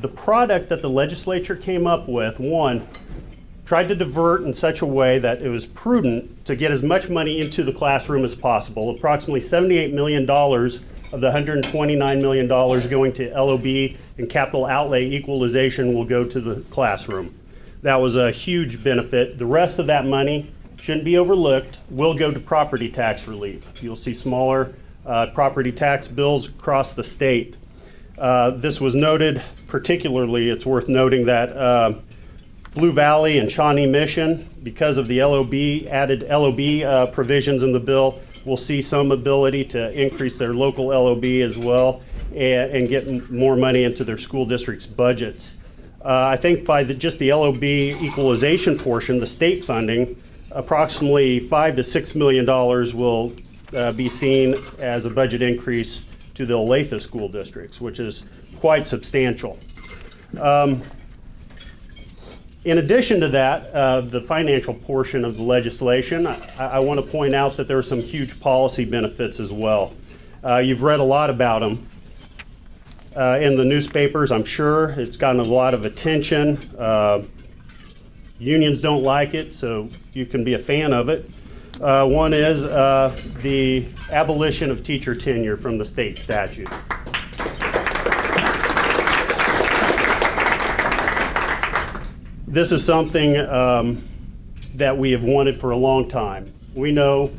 The product that the legislature came up with, one, tried to divert in such a way that it was prudent to get as much money into the classroom as possible. Approximately $78 million of the $129 million going to LOB and capital outlay equalization will go to the classroom. That was a huge benefit. The rest of that money shouldn't be overlooked, will go to property tax relief. You'll see smaller property tax bills across the state. This was noted particularly, it's worth noting that Blue Valley and Shawnee Mission, because of the added LOB provisions in the bill, will see some ability to increase their local LOB as well and get more money into their school districts' budgets. I think by just the LOB equalization portion, the state funding, approximately $5 to $6 million will be seen as a budget increase to the Olathe school districts, which is quite substantial. In addition to that, the financial portion of the legislation, I want to point out that there are some huge policy benefits as well. You've read a lot about them in the newspapers, I'm sure. It's gotten a lot of attention. Unions don't like it, so you can be a fan of it. One is the abolition of teacher tenure from the state statute. This is something that we have wanted for a long time. We know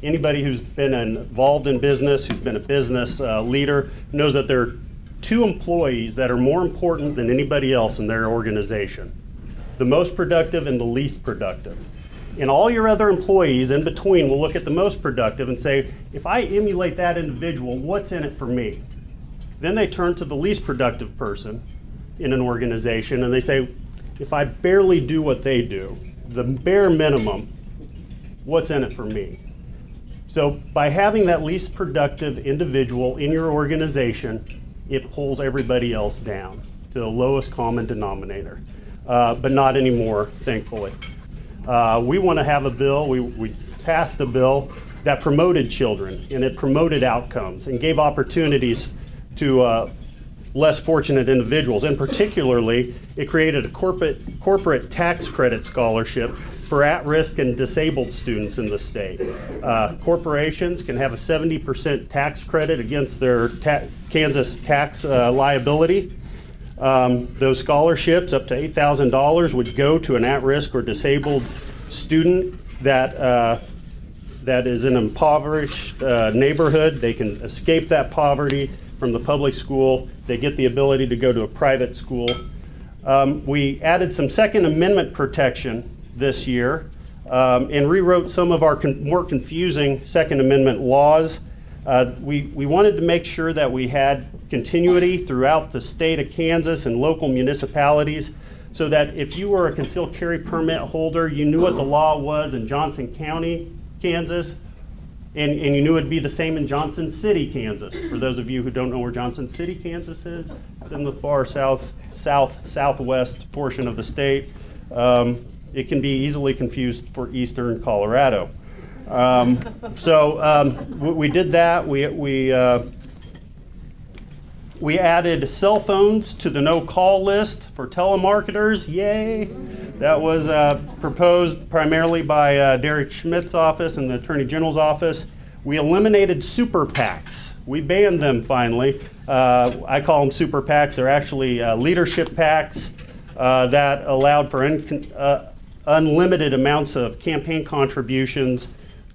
anybody who's been involved in business, who's been a business leader, knows that there are two employees that are more important than anybody else in their organization: the most productive and the least productive. And all your other employees in between will look at the most productive and say, if I emulate that individual, what's in it for me? Then they turn to the least productive person in an organization and they say, if I barely do what they do, the bare minimum, what's in it for me? So by having that least productive individual in your organization, it pulls everybody else down to the lowest common denominator. But not anymore, thankfully. We want to have a bill, we passed a bill that promoted children, and it promoted outcomes and gave opportunities to less fortunate individuals. And particularly, it created a corporate tax credit scholarship for at-risk and disabled students in the state. Corporations can have a 70% tax credit against their Kansas tax liability. Those scholarships, up to $8,000, would go to an at-risk or disabled student that is in an impoverished neighborhood. They can escape that poverty from the public school. They get the ability to go to a private school. We added some Second Amendment protection this year and rewrote some of our more confusing Second Amendment laws. We wanted to make sure that we had continuity throughout the state of Kansas and local municipalities, so that if you were a concealed carry permit holder, you knew what the law was in Johnson County, Kansas, and you knew it'd be the same in Johnson City, Kansas. For those of you who don't know where Johnson City, Kansas is, it's in the far southwest portion of the state. It can be easily confused for eastern Colorado. We did that. We added cell phones to the no-call list for telemarketers. Yay! That was proposed primarily by Derek Schmidt's office and the Attorney General's office. We eliminated super PACs. We banned them finally. I call them super PACs. They're actually leadership PACs that allowed for unlimited amounts of campaign contributions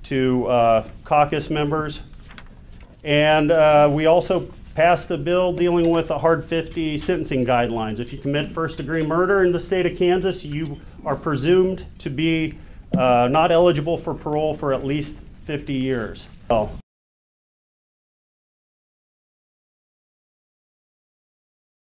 to caucus members. And we also passed a bill dealing with the Hard 50 sentencing guidelines. If you commit first-degree murder in the state of Kansas, you are presumed to be not eligible for parole for at least 50 years.